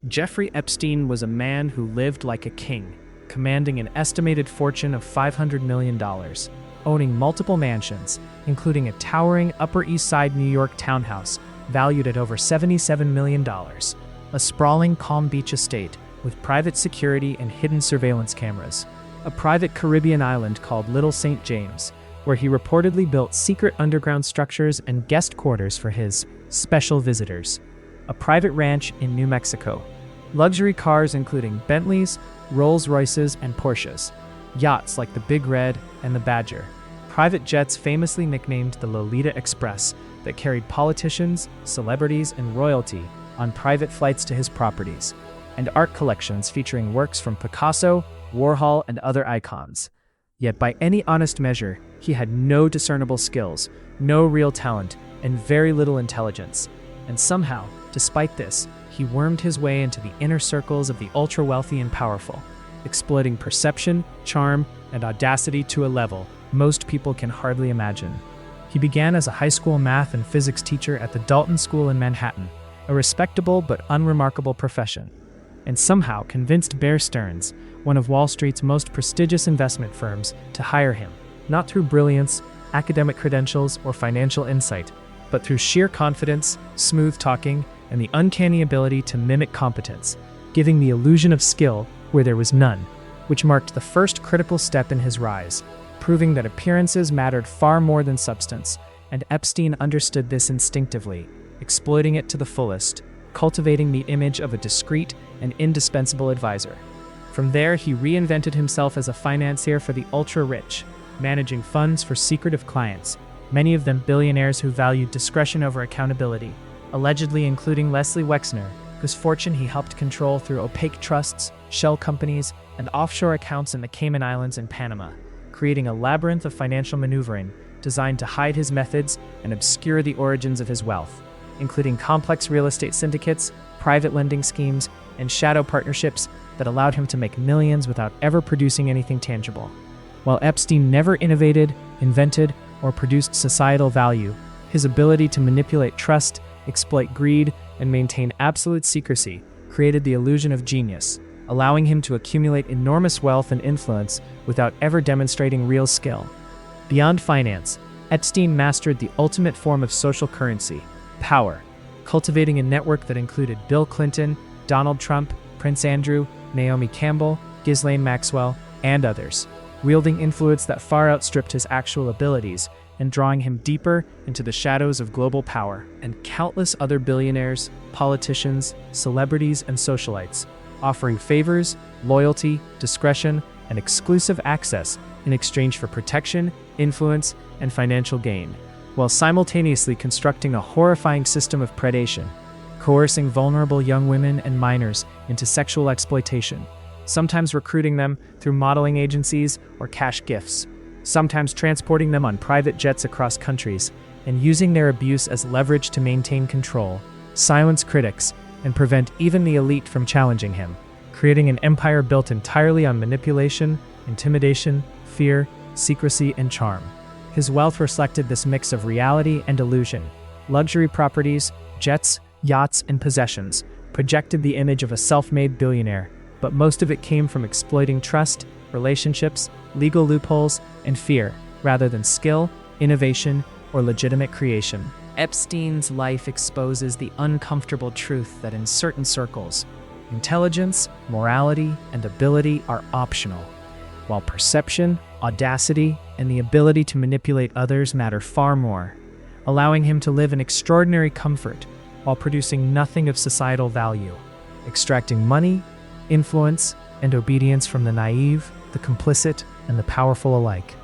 Jeffrey Epstein was a man who lived like a king, commanding an estimated fortune of $500 million, owning multiple mansions, including a towering Upper East Side New York townhouse valued at over $77 million, a sprawling Palm Beach estate with private security and hidden surveillance cameras, a private Caribbean island called Little St. James, where he reportedly built secret underground structures and guest quarters for his special visitors, a private ranch in New Mexico, luxury cars including Bentleys, Rolls-Royces, and Porsches, yachts like the Big Red and the Badger, private jets famously nicknamed the Lolita Express that carried politicians, celebrities, and royalty on private flights to his properties, and art collections featuring works from Picasso, Warhol, and other icons. Yet by any honest measure, he had no discernible skills, no real talent, and very little intelligence. And somehow, despite this, he wormed his way into the inner circles of the ultra-wealthy and powerful, exploiting perception, charm, and audacity to a level most people can hardly imagine. He began as a high school math and physics teacher at the Dalton School in Manhattan, a respectable but unremarkable profession, and somehow convinced Bear Stearns, one of Wall Street's most prestigious investment firms, to hire him, not through brilliance, academic credentials, or financial insight, but through sheer confidence, smooth talking, and the uncanny ability to mimic competence, giving the illusion of skill where there was none, which marked the first critical step in his rise, proving that appearances mattered far more than substance, and Epstein understood this instinctively, exploiting it to the fullest, cultivating the image of a discreet and indispensable advisor. From there, he reinvented himself as a financier for the ultra-rich, managing funds for secretive clients, many of them billionaires who valued discretion over accountability, allegedly including Leslie Wexner, whose fortune he helped control through opaque trusts, shell companies, and offshore accounts in the Cayman Islands and Panama, creating a labyrinth of financial maneuvering designed to hide his methods and obscure the origins of his wealth, including complex real estate syndicates, private lending schemes, and shadow partnerships that allowed him to make millions without ever producing anything tangible. While Epstein never innovated, invented, or produced societal value, his ability to manipulate trust, exploit greed, and maintain absolute secrecy created the illusion of genius, allowing him to accumulate enormous wealth and influence without ever demonstrating real skill. Beyond finance, Epstein mastered the ultimate form of social currency, power, cultivating a network that included Bill Clinton, Donald Trump, Prince Andrew, Naomi Campbell, Ghislaine Maxwell, and others, wielding influence that far outstripped his actual abilities and drawing him deeper into the shadows of global power. And countless other billionaires, politicians, celebrities, and socialites, offering favors, loyalty, discretion, and exclusive access in exchange for protection, influence, and financial gain, while simultaneously constructing a horrifying system of predation, coercing vulnerable young women and minors into sexual exploitation, sometimes recruiting them through modeling agencies or cash gifts, sometimes transporting them on private jets across countries, and using their abuse as leverage to maintain control, silence critics, and prevent even the elite from challenging him, creating an empire built entirely on manipulation, intimidation, fear, secrecy, and charm. His wealth reflected this mix of reality and illusion. Luxury properties, jets, yachts, and possessions projected the image of a self-made billionaire, but most of it came from exploiting trust, relationships, legal loopholes, and fear, rather than skill, innovation, or legitimate creation. Epstein's life exposes the uncomfortable truth that in certain circles, intelligence, morality, and ability are optional, while perception, audacity, and the ability to manipulate others matter far more, allowing him to live in extraordinary comfort while producing nothing of societal value, extracting money, influence, and obedience from the naive, the complicit, and the powerful alike.